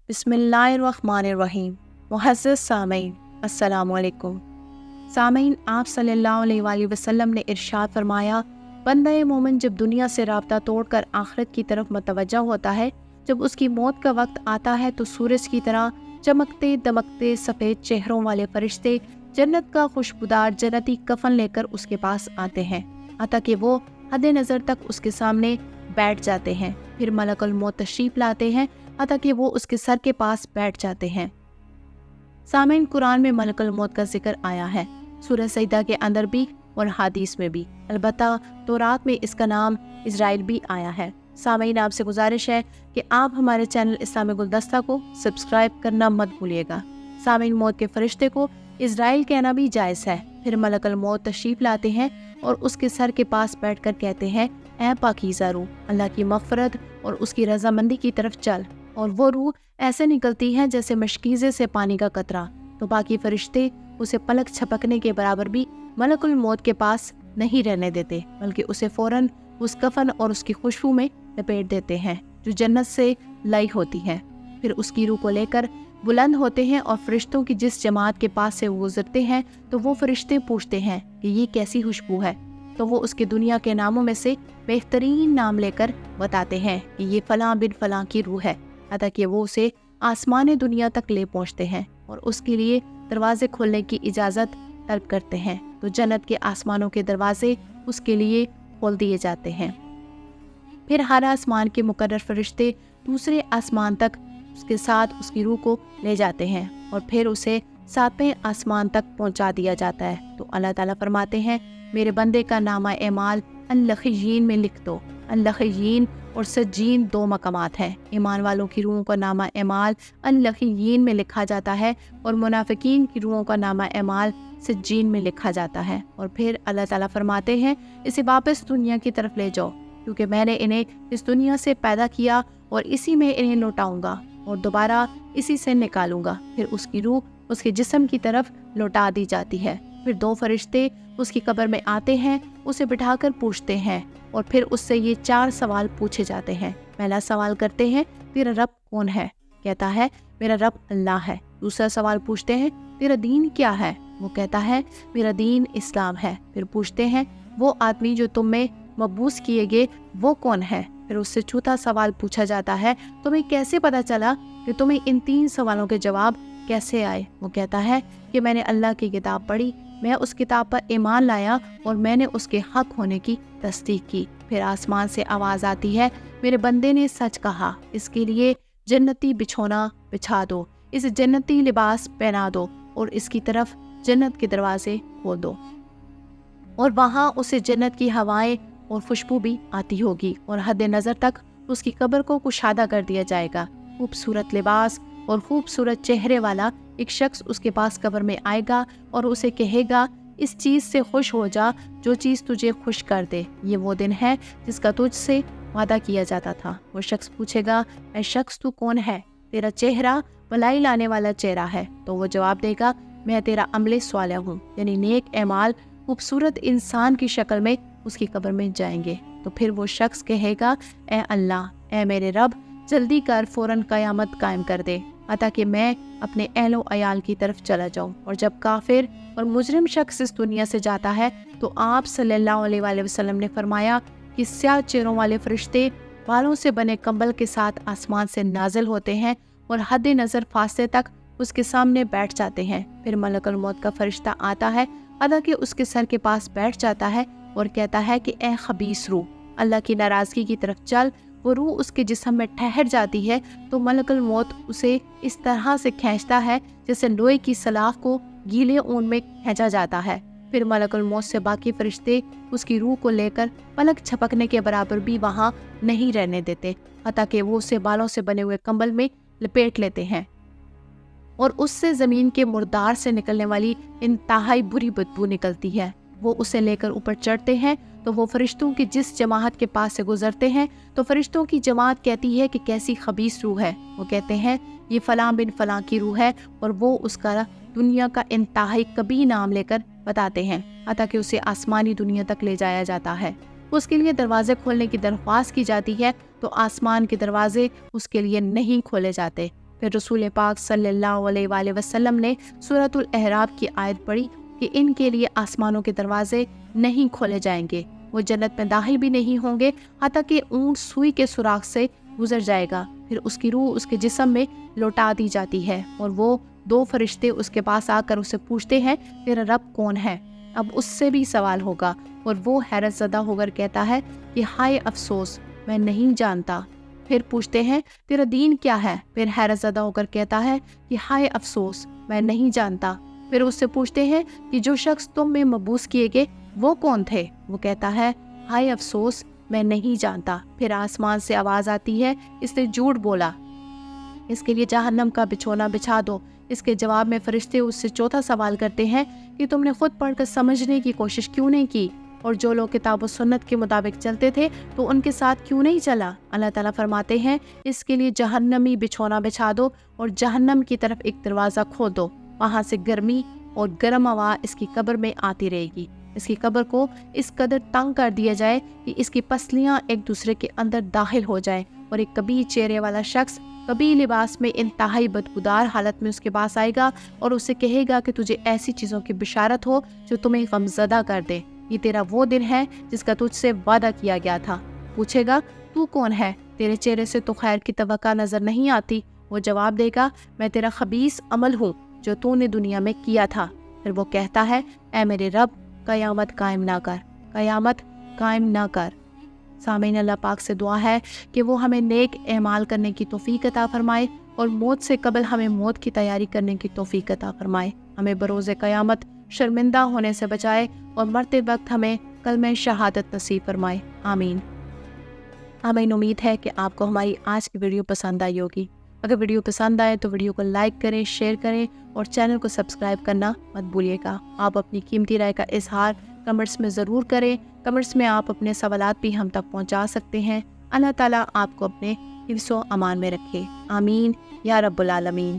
बिस्मिल्लाहिर्रहमानिर्रहीम। मुअज़्ज़ज़ सामीन, अस्सलामु अलैकुम। सामीन, आप सल्लल्लाहु अलैहि वसल्लम ने इरशाद फरमाया, बंदे मोमिन जब दुनिया से राब्ता तोड़कर आखिरत की तरफ मतवज्जा होता है, जब उसकी मौत का वक्त आता है तो सूरज की तरह चमकते दमकते सफ़ेद चेहरों वाले फरिश्ते जन्नत का खुशबूदार जन्नती कफन लेकर उसके पास आते हैं, हत्ता कि वो हद नज़र तक उसके सामने बैठ जाते हैं। फिर मलकुल मौत तशरीफ लाते हैं, हत्ता कि वो उसके सर के पास बैठ जाते हैं। सामीन, कुरान में मलकुल मौत का जिक्र आया है, सूरह सजदा के अंदर भी और हदीस में भी। अलबत्ता तौरात में इसका नाम इज़राइल भी आया है। सामीन, आपसे गुजारिश है कि आप हमारे चैनल इस्लामी गुलदस्ता को सब्सक्राइब करना मत भूलिएगा। सामीन, मौत के फरिश्ते को इज़राइल कहना भी जायज़ है। फिर मलकुल मौत तशरीफ लाते हैं और उसके सर के पास बैठकर कहते हैं, ऐ पाकीज़ा रूह, अल्लाह की मग़फ़िरत और उसकी रज़ामंदी की तरफ चल। और वो रूह ऐसे निकलती है जैसे मशकीज़े से पानी का कतरा। तो बाकी फरिश्ते उसे पलक छपकने के बराबर भी मलकुल मौत के पास नहीं रहने देते, बल्कि उसे फ़ौरन उस कफन और उसकी खुशबू में लपेट देते हैं जो जन्नत से लाई होती है। फिर उसकी रूह को लेकर बुलंद होते हैं और फरिश्तों की जिस जमात के पास से वो गुजरते हैं तो वो फरिश्ते पूछते हैं कि ये कैसी खुशबू है। तो वो उसके दुनिया के नामों में से बेहतरीन नाम लेकर बताते हैं कि ये फलां बिन फलां की रूह है, अतः कि वो उसे आसमान दुनिया तक ले पहुंचते हैं और उसके लिए दरवाजे खोलने की इजाज़त तलब करते हैं। तो जन्नत के आसमानों के दरवाजे उसके लिए खोल दिए जाते हैं। फिर हर आसमान के मुकर्रर फरिश्ते दूसरे आसमान तक उसके साथ उसकी रूह को ले जाते हैं और फिर उसे 7वें आसमान तक पहुंचा दिया जाता है। तो अल्लाह ताला फरमाते हैं, मेरे बंदे का नामा एमाल अल-लखीयीन में लिख दो। अल-लखीयीन और सज्जीन दो मकामात हैं। ईमान वालों की रूहों का नामा एमाल अल-लखीयीन में लिखा जाता है और मुनाफिकीन की रूहों का नामा एमाल सज्जीन में लिखा जाता है। और फिर अल्लाह ताला फरमाते हैं, इसे वापस दुनिया की तरफ ले जाओ, क्योंकि मैंने इन्हें इस दुनिया से पैदा किया और इसी में इन्हें लौटाऊंगा और दोबारा इसी से निकालूंगा। फिर उसकी रूह उसके जिस्म की तरफ लौटा दी जाती है। फिर 2 फरिश्ते उसकी कब्र में आते हैं, उसे बिठाकर पूछते हैं और फिर उससे ये 4 सवाल पूछे जाते हैं। पहला सवाल करते हैं, तेरा रब कौन है? कहता है, मेरा रब अल्लाह है। दूसरा सवाल पूछते हैं, तेरा दीन क्या है? वो कहता है, मेरा दीन इस्लाम है। फिर पूछते हैं, वो आदमी जो तुम में मबूस किए गए वो कौन है? फिर उससे चौथा सवाल पूछा जाता है, तुम्हें कैसे पता चला कि तुम्हें इन 3 सवालों के जवाब कैसे आए? वो कहता है कि मैंने अल्लाह की किताब पढ़ी, मैं उस किताब पर ईमान लाया और मैंने उसके हक होने की तस्दीक की। फिर आसमान से आवाज़ आती है, मेरे बंदे ने सच कहा, इसके लिए जन्नती बिछौना बिछा दो, इसे जन्नती लिबास पहना दो और इसकी तरफ जन्नत के दरवाजे खोल दो और वहाँ उसे जन्नत की हवाएं और खुशबू भी आती होगी और हद नज़र तक उसकी कब्र को कुशादा कर दिया जाएगा। खूबसूरत लिबास और खूबसूरत चेहरे वाला एक शख्स उसके पास कब्र में आएगा और उसे कहेगा, इस चीज़ से खुश हो जा जो चीज़ तुझे खुश कर दे। ये वो दिन है जिसका तुझसे वादा किया जाता था। वो शख्स पूछेगा, ऐ शख्स तू कौन है? तेरा चेहरा भलाई लाने वाला चेहरा है। तो वो जवाब देगा, मैं तेरा अमले स्वालिह हूँ, यानी नेक एमाल खूबसूरत इंसान की शक्ल में उसकी कब्र में जाएंगे। तो फिर वो शख्स कहेगा, ए अल्लाह, ए मेरे रब, जल्दी कर, फौरन क़यामत कायम कर दे, अतः कि मैं अपने अहलो अयाल की तरफ चला जाऊं। और जब काफिर और मुजरिम शख्स इस दुनिया से जाता है तो आप सल्लल्लाहु अलैहि वसल्लम ने फरमाया कि स्याह चेहरों वाले फरिश्ते बालों से बने कंबल के साथ आसमान से नाजिल होते हैं और हद नज़र फासले तक उसके सामने बैठ जाते हैं। फिर मलकुल मौत का फरिश्ता आता है, अदा कि उसके सर के पास बैठ जाता है और कहता है कि ए खबीस रूह, अल्लाह की नाराज़गी की तरफ चल। वो रूह उसके जिस्म में ठहर जाती है तो मलकुल मौत उसे इस तरह से खींचता है जैसे लोहे की सलाख को गीले ऊन में खींचा जाता है। फिर मलकुल मौत से बाकी फरिश्ते उसकी रूह को लेकर पलक झपकने के बराबर भी वहाँ नहीं रहने देते, हत्ता कि वो उसे बालों से बने हुए कंबल में लपेट लेते हैं और उससे ज़मीन के मुर्दार से निकलने वाली इंतहाई बुरी बदबू निकलती है। वो उसे लेकर ऊपर चढ़ते हैं तो वो फरिश्तों की जिस जमात के पास से गुजरते हैं तो फरिश्तों की जमात कहती है कि कैसी खबीस रूह है। वो कहते हैं, ये फलां बिन फलां की रूह है और वो उसका दुनिया का इंतहाई कबीह नाम लेकर बताते हैं, अतः कि उसे आसमानी दुनिया तक ले जाया जाता है। उसके लिए दरवाजे खोलने की दरख्वास्त की जाती है तो आसमान के दरवाजे उसके लिए नहीं खोले जाते। پھر رسول پاک صلی اللہ علیہ وآلہ وسلم نے سورۃ الاحراف کی آیت پڑھی کہ ان کے لیے آسمانوں کے دروازے نہیں کھولے جائیں گے، وہ جنت میں داخل بھی نہیں ہوں گے حتیٰ کہ اونٹ سوئی کے سوراخ سے گزر جائے گا، پھر اس کی روح اس کے جسم میں لوٹا دی جاتی ہے اور وہ 2 فرشتے اس کے پاس آ کر اسے پوچھتے ہیں تیرا رب کون ہے؟ اب اس سے بھی سوال ہوگا اور وہ حیرت زدہ ہو کر کہتا ہے کہ ہائے افسوس میں نہیں جانتا۔ پھر پوچھتے ہیں تیرا دین کیا ہے؟ پھر حیرت زدہ ہو کر کہتا ہے کہ ہائے افسوس میں نہیں جانتا۔ پھر اس سے پوچھتے ہیں کہ جو شخص تم میں مبعوث کیے گئے وہ کون تھے؟ وہ کہتا ہے ہائے افسوس میں نہیں جانتا۔ پھر آسمان سے آواز آتی ہے اس نے جھوٹ بولا، اس کے لیے جہنم کا بچھونا بچھا دو۔ اس کے جواب میں فرشتے اس سے چوتھا سوال کرتے ہیں کہ تم نے خود پڑھ کر سمجھنے کی کوشش کیوں نہیں کی، اور جو لوگ کتاب و سنت کے مطابق چلتے تھے تو ان کے ساتھ کیوں نہیں چلا؟ اللہ تعالیٰ فرماتے ہیں اس کے لیے جہنمی بچھونا بچھا دو اور جہنم کی طرف ایک دروازہ کھول دو، وہاں سے گرمی اور گرم ہوا اس کی قبر میں آتی رہے گی۔ اس کی قبر کو اس قدر تنگ کر دیا جائے کہ اس کی پسلیاں ایک دوسرے کے اندر داخل ہو جائیں، اور ایک کبھی چہرے والا شخص کبھی لباس میں انتہائی بدبودار حالت میں اس کے پاس آئے گا اور اسے کہے گا کہ تجھے ایسی چیزوں کی بشارت ہو جو تمہیں غمزدہ کر دے، یہ تیرا وہ دن ہے جس کا تجھ سے وعدہ کیا گیا تھا۔ پوچھے گا تو کون ہے؟ تیرے چہرے سے تو خیر کی توقع نظر نہیں آتی۔ وہ جواب دے گا میں تیرا خبیث عمل ہوں جو تو نے دنیا میں کیا تھا۔ پھر وہ کہتا ہے اے میرے رب قیامت قائم نہ کر، قیامت قائم نہ کر۔ سامعین، اللہ پاک سے دعا ہے کہ وہ ہمیں نیک اعمال کرنے کی توفیق عطا فرمائے اور موت سے قبل ہمیں موت کی تیاری کرنے کی توفیق عطا فرمائے، ہمیں بروز قیامت شرمندہ ہونے سے بچائے اور مرتے وقت ہمیں کلمہ شہادت نصیب فرمائے، آمین۔ ہمیں امید ہے کہ آپ کو ہماری آج کی ویڈیو پسند آئی ہوگی۔ اگر ویڈیو پسند آئے تو ویڈیو کو لائک کریں، شیئر کریں اور چینل کو سبسکرائب کرنا مت بھولیے گا۔ آپ اپنی قیمتی رائے کا اظہار کمنٹس میں ضرور کریں۔ کمنٹس میں آپ اپنے سوالات بھی ہم تک پہنچا سکتے ہیں۔ اللہ تعالیٰ آپ کو اپنے حفظ و امان میں رکھے، آمین یا رب العالمین۔